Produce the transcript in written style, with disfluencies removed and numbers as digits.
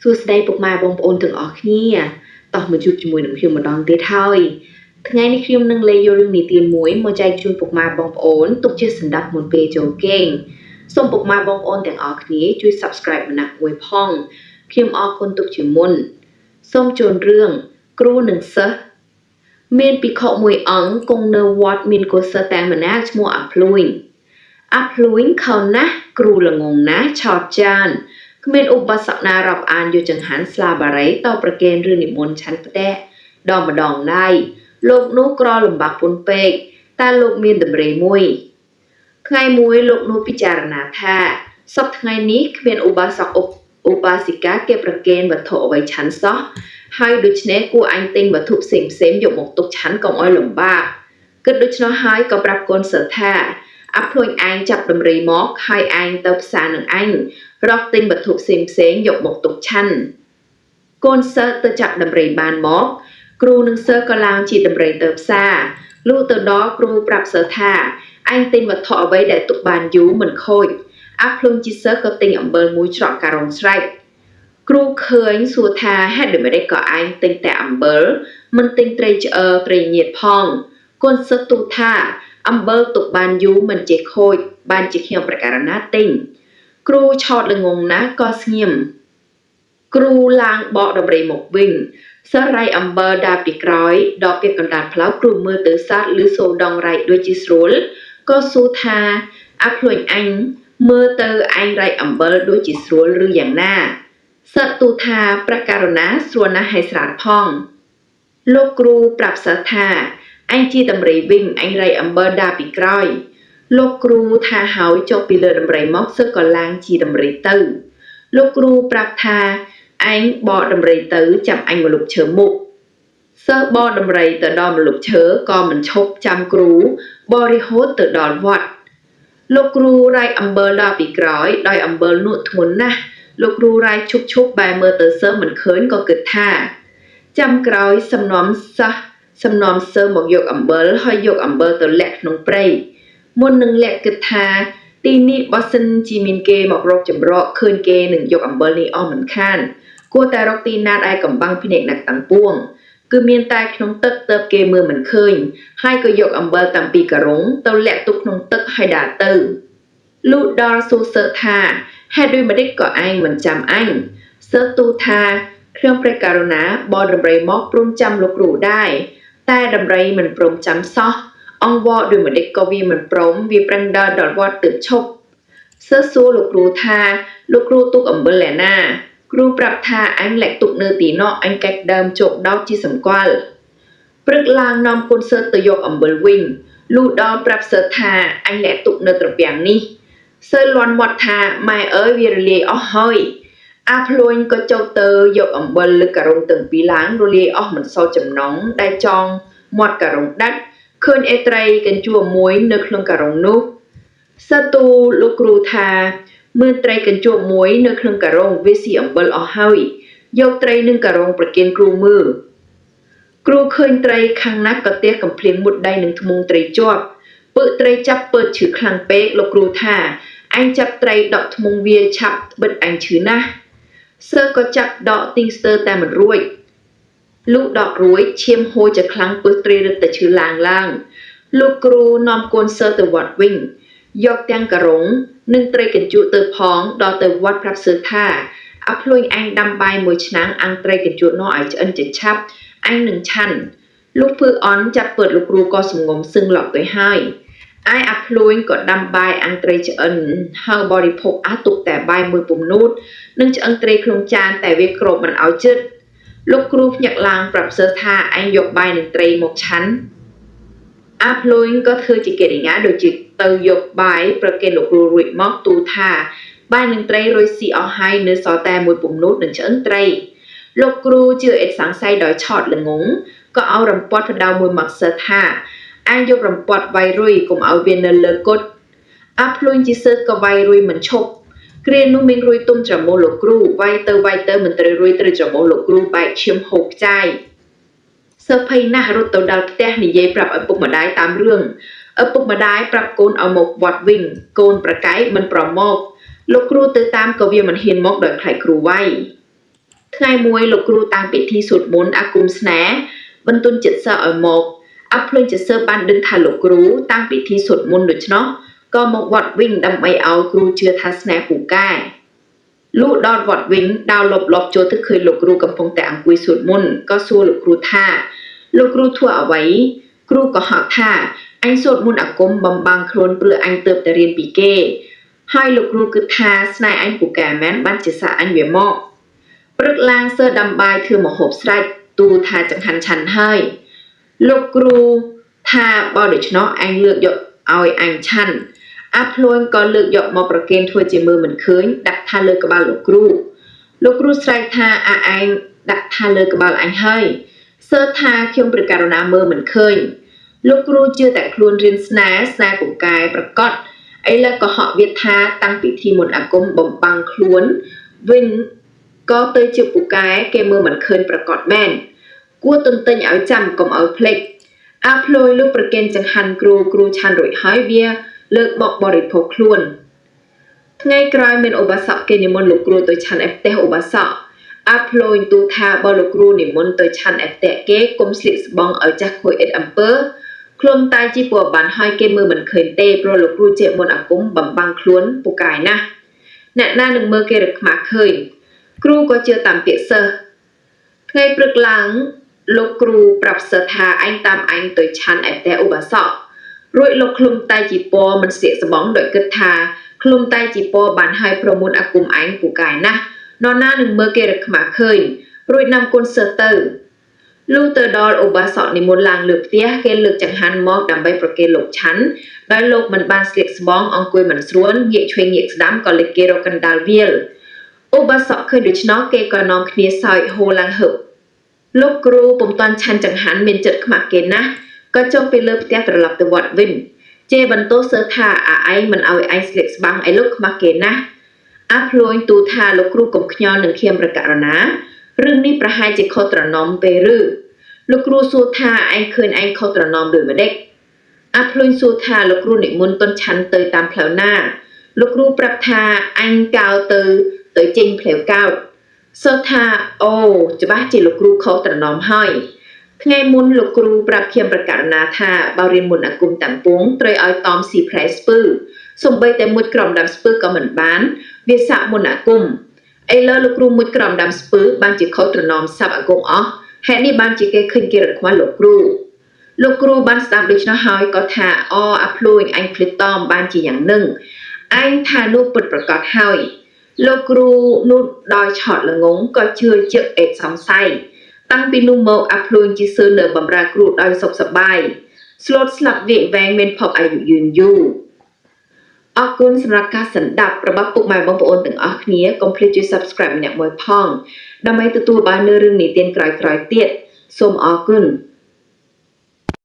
សួស្តីពុកម៉ែបងប្អូនទាំងអស់គ្នាតោះមកជួបជាមួយនឹងខ្ញុំម្ដងទៀតហើយថ្ងៃនេះខ្ញុំនឹងលេងយករឿងនិទានមួយមកចែកជូនពុកម៉ែបងប្អូនទុកជាសន្តាប់មុនពេលចូលគេងសូមពុកម៉ែបងប្អូនទាំងអស់គ្នាជួយ Subscribe ម្នាក់មួយផងខ្ញុំអរគុណទុកជាមុនសូមជូនរឿងគ្រូនិងសិស្សមានភិក្ខុមួយអង្គគង់នៅវត្តមានកុសលតែម្នាក់ឈ្មោះអាភ្លួយខោណាស់គ្រូល្ងងណាស់ឆោតចានគ្មានឧបសគ្គណារាប់អានយកចង្ហាន់ស្លាបារីតប្រកេនឬនិមន្តឆាន់ផ្ទះដងម្ដងណៃលោកនោះក្រលំបាកពុនពេកតែលោកមានតម្រេមួយថ្ងៃមួយលោកនោះពិចារណាថាសប្តាហ៍ថ្ងៃនេះគ្មានឧបសគ្គឧបាសិកាគេប្រកេនវត្ថុអ្វីឆាន់សោះហើយដូច្នេះគួរអញទិញវត្ថុផ្សេងយកមកទុកឆាន់កុំឲ្យលំបាកគិតដូច្នោះហើយក៏ប្រាប់កូនសិស្សថាអាភ្លួយឯងចាប់តម្រេមកហើយឯងទៅផ្សារនឹងអញរកទិញវត្ថុផ្សេងយកមកទុកឆាន់កូនសិស្សទៅចាប់តម្រេបានមកគ្រូនិងសិស្សក៏ឡើងជិះតម្រេទៅផ្សារលុះទៅដល់គ្រូប្រាប់សិស្សថាឯងទិញវត្ថុអ្វីដែលទុកបានយូរមិនខូចអាភ្លុងជាសិស្សក៏ទិញអំបិលមួយច្រកការ៉ុងស្រែកគ្រូឃើញសួរថាហេតុដូចម្តេចក៏ឯងទិញតែអំបិលមិនទិញត្រីឆ្អើត្រីញៀតផងកូនសិស្សទូថាអំបិលទុកបានយូរមិនចេះខូចបានជាខ្ញុំប្រការណាទិញគ្រូឆោតល្ងងណាស់ក៏ស្ងៀមគ្រូឡើងបកដំរីមកវិញសិស្សរៃអំបិលដើរពីក្រោយដល់ពីកណ្ដាលផ្លូវគ្រូមើលទៅសត្វឬសូរដងរៃដូចជាស្រួលក៏សួរថាអាភ្លួយអញមើលទៅឯងរៃអំបិលដូចជាស្រួលឬយ៉ាងណាសិស្សទូថាប្រការណាស្រួលណាស់ហើយស្រាលផងលោកគ្រូប្រាប់សិស្សថាអញជាតម្រៃវិញអញរៃអំបិលដើរពីក្រោយលោកគ្រូថាហើយចុះពីលើដំរីមកសិស្សក៏ឡើងជាដំរីទៅលោកគ្រូប្រាប់ថាឯងបកដំរីទៅចាប់អញមកលុបឈើមុខសិស្សបកដំរីទៅដល់មកលុបឈើក៏មិនឈប់ចាំគ្រូបរិហូតទៅដល់វត្តលោកគ្រូរៃអំបិលដល់ពីក្រោយដោយអំបិលនោះធ្ងន់ណាស់លោកគ្រូរៃឈប់បែរមើលទៅសិស្សមិនឃើញក៏គិតថាចាំក្រោយសំណំសិស្សមកយកអំបិលហើយយកអំបិលទៅលាក់ក្នុងព្រៃមុននឹងលាក់គិតថាទីនេះបើសិនជាមានគេមករកចម្រកឃើញគេនឹងយកអំបិលនេះអស់មិនខានគួរតែរកទីណាដែលកំបាំងភ្នែកអ្នកតាំងពួងគឺមានតែក្នុងទឹកទៅគេមើលមិនឃើញហើយក៏យកអំបិលតាំងពីការ៉ុងទៅលាក់ទុកក្នុងទឹកហើយដើរទៅលុះដល់សួរសិស្សថាហេតុដូចម្តេចក៏ឯងមិនចាំអញសិស្សទូថាខ្ញុំព្រះករុណាបនដំរីមកព្រមចាំលោកគ្រូដែរតែដំរីមិនព្រមចាំសោះអង្វរដូចម្តេចក៏វាមិនព្រមវាប្រឹងដើរដល់វត្តទើបឈប់សិស្សសួរលោកគ្រូថាលោកគ្រូទុកអំបិលឯណាគ្រូប្រាប់ថាអញលាក់ទុកនៅទីនោះអញកាច់ដើមជោគដោតជាសម្គាល់ព្រឹកឡើងនាំកូនសិស្សទៅយកអំបិលវិញលុះដល់ប្រាប់សិស្សថាអញលាក់ទុកនៅត្រពាំងនេះសិស្សលាន់មាត់ថាម៉ែអើយវារលាយអស់ហើយអាភ្លួយក៏ចូលទៅយកអំបិលលើការ៉ុងទាំងពីរឡើងរលាយអស់មិនសល់ចំណងដែលចងមាត់ការ៉ុងដាច់ឃើញអេត្រីកញ្ជួមួយនៅក្នុងការ៉ុងនោះសិស្សទូលោកគ្រូថាមើលត្រីកញ្ជួមួយនៅក្នុងការ៉ុងវាស៊ីអំបិលអស់ហើយយកត្រីនឹងការ៉ុងប្រគិនគ្រូមើលគ្រូឃើញត្រីខាងណាស់ក៏ទះកំភ្លៀងមុតដៃនឹងធ្មង់ត្រីជាប់ពើត្រីចាប់ពើឈឺខ្លាំងពេកលោកគ្រូថាអញចាប់ត្រីដកធ្មង់វាឆាប់បិទអញឈឺណាស់សិស្សក៏ចាប់ដកទីស្ទើរតែមិនរួចលុះដករួចឈាមហូរជាខ្លាំងពើត្រីរឹតតែឈឺឡើងលោកគ្រូនាំកូនសិស្សទៅវត្តវិញយកទាំងការ៉ុងនិងត្រីកញ្ជក់ទៅផងដល់ទៅវត្តប្រាប់សិស្សថាអាភ្លួយអញដាំបាយមួយឆ្នាំងអាំងត្រីកញ្ជក់នោះឲ្យឆ្អិនជាឆាប់អញនឹងឆាន់លុះពើអន់ចាប់ពើលោកគ្រូក៏សំងំសឹងឡប់ទៅហើយឯអាភ្លួយក៏ដាំបាយអាំងត្រីឆ្អិនហើយបរិភោគទុកតែបាយមួយពំនូតនិងឆ្អឹងត្រីក្នុងចានតែវាគ្របមិនឲ្យជិតលោកគ្រូភ្ញាក់ឡើងប្រាប់សិស្សថាឯងយកបាយនិងត្រីមកឆាន់អាភ្លួយក៏ធ្វើជាកិរិយាដូចជាទៅយកបាយប្រគេនលោកគ្រូរួចមកទូថាបាយនិងត្រីរួចស៊ីអស់ហើយនៅសល់តែមួយពំនូតនិងឆ្អឹងត្រីលោកគ្រូជឿអេតសង្ស័យដោយឆោតល្ងងក៏ឲ្យរំពាត់ផ្ដៅមួយមកសិស្សថាឯងយករំពាត់វាយរុយកុំឲ្យវានៅលើគត់អាភ្លួយជាសិស្សក៏វាយរុយមិនឈប់គ្រានោះមានរុយទុំច្រមុះលោកគ្រូវាយទៅមិនត្រូវរុយត្រូវច្រមុះលោកគ្រូបែកឈាមហូបខ្ចាយសិស្សភ័យណាស់រត់ទៅដល់ផ្ទះនិយាយប្រាប់ឪពុកម្ដាយតាមរឿងឪពុកម្ដាយប្រាប់កូនឲ្យមកវត្តវិញកូនប្រកែកមិនប្រមកលោកគ្រូទៅតាមក៏វាមិនហ៊ានមកដោយខ្លាចគ្រូវាយ ថ្ងៃមួយលោកគ្រូតាំងពិធីសូត្រមន្តអាគមស្នេហ៍បន្ទន់ចិត្តសិស្សឲ្យមកអត់ភ្លេចចិត្តសិស្សបានដឹងថាលោកគ្រូតាំងពិធីសូត្រមន្តដូច្នោះក៏មកវត្តវិញដើម្បីឲ្យគ្រូជឿថាស្នេហ៍ពូកែលុះដល់វត្តវិញដើរលបចូលទៅឃើញលោកគ្រូកំពុងតែអង្គុយសូត្រមន្តក៏សួរលោកគ្រូថាលោកគ្រូធ្វើអ្វីគ្រូក៏ហៅថាអញសូត្រមន្តអាគមបំបាំងខ្លួនព្រោះអញទៅតែរៀនពីគេហើយលោកគ្រូគិតថាស្នេហ៍អញពូកែមែនបានជាសាអញវាមកព្រឹកឡើងសើដាំបាយធ្វើម្ហូបស្រេចទូថាចង្ហាន់ឆាន់ហើយលោកគ្រូថាបើដូច្នោះអញលើកយកឲ្យអញឆាន់អាភ្លួនក៏លើកយកមកប្រគេនធ្វើជាមើលមិនឃើញដាក់ថាលើក្បាលលោកគ្រូស្រែកថាឯងដាក់ថាលើក្បាលអញហើយសើថាខ្ញុំព្រះករុណាមើលមិនឃើញលោកគ្រូជឿតែខ្លួនរៀនស្នេហ៍ពូកែប្រកបឥឡូវក៏ហក់វាថាតាំងពិធីមន្តអាគមបំបាំងខ្លួនវិញក៏ទៅជាពូកែគេមើលមិនឃើញប្រកបមែនគួរទន្ទិញឲ្យចាំកុំឲ្យភ្លេចអាភ្លួយលោកប្រគេនចង្ហាន់គ្រូឆាន់រួចហើយវាលើកបកបរិភោគខ្លួនថ្ងៃក្រោយមានឧបាសកគេនិមន្តលោកគ្រូទៅឆាន់ផ្ទះឧបាសកអាភ្លួយទូថាបើលោកគ្រូនិមន្តទៅឆាន់ផ្ទះគេគុំស្លៀកស្បង់ឲ្យចាស់ខួយអ៊ិតអំពើខ្លួនតែជីពបានហើយគេមើលមិនឃើញទេព្រោះលោកគ្រូជាមន្តអាគមបំបាំងខ្លួនពូកែណាស់អ្នកណានឹងមើលគេរកខ្មាស់ឃើញគ្រូក៏ជឿតាមពាក្យសិស្សថ្ងៃព្រឹកឡើងលោកគ្រូប្រាប់សិស្សថាអញតាមអញទៅឆាន់ឯផ្ទះឧបាសករួចលោកឃ្លុំតែជីពមិនស្លៀកស្បង់ដោយគិតថាឃ្លុំតែជីពបានហើយប្រមូលអាគមអញពូកែណាស់នរណានឹងមើលគេរកខ្មាស់ឃើញរួចនាំគុណសិស្សទៅលុះទៅដល់ឧបាសកនិមន្តឡើងលើផ្ទះគេលើកចង្ហាន់មកដើម្បីប្រគេនលោកឆាន់ដោយលោកមិនបានស្លៀកស្បង់អង្គុយមិនស្រួលងាកឆ្វេងងាកស្ដាំក៏លេចគេរកកណ្ដាលវាលឧបាសកឃើញដូច្នោះគេក៏នាំគ្នាសើចហូរឡើងហឹបលោកគ្រូពុំតាន់ឆាន់ចង្ហាន់មានចិត្តខ្មាស់គេណាស់ក៏ចុះពីលើផ្ទះត្រឡប់ទៅវត្តវិញជេរបន្ទោសសិស្សថាឯងមិនឲ្យឯងស្លៀកស្បង់ឲ្យលោកខ្មាស់គេណាស់អាភ្លួយទូថាលោកគ្រូកុំខ្ញាល់នឹងខ្ញុំព្រះករុណារឿងនេះប្រហែលជាខុសត្រណមពេលឬលោកគ្រូសួរថាឯងឃើញឯងខុសត្រណមដូចម្ដេចអាភ្លួយសួរថាលោកគ្រូនិមន្តតន់ឆាន់ទៅតាមផ្លូវណាលោកគ្រូប្រាប់ថាអញកោទៅចេញផ្លូវកោតសិស្សថាអូច្បាស់ជាលោកគ្រូខុសត្រណមហើយថ្ងៃមុនលោកគ្រូប្រាប់ខ្ញុំប្រកាសណាថាបើរៀនមន្តអាគមតាំងពងត្រូវឲ្យតอมស៊ីផ្លែស្ពឺសំបីតែមួយក្រំដាំស្ពឺក៏មិនបានវាសាក់មន្តអាគមឥឡូវលោកគ្រូមួយក្រំដាំស្ពឺបានជាខុសត្រណមសាប់អាគមអស់ហេតុនេះបានជាគេឃើញគេរត់ខ្មាស់លោកគ្រូបានស្ដាប់ដូច្នោះហើយក៏ថាអាភ្លួយអញភ្លេចតอมបានជាយ៉ាងនឹងឯងថានោះពិតប្រកបហើយលោកគ្រូនោះដោយឆោតល្ងងក៏ជឿជឹកអេតសំស័យតាំងពីនោះមកអាភ្លួយជាសើនៅបំរើគ្រូដោយសុខសប្បាយស្លូតស្លាប់វាកវែងមានភពអាយុយឺនយូរអរគុណសម្រាប់ការស្ដាប់របស់ពុកម៉ែបងប្អូនទាំងអស់គ្នាកុំភ្លេចជួយ Subscribe ម្នាក់មួយផងដើម្បីទទួលបាននូវរឿងនិទានក្រោយៗទៀតសូមអរគុណ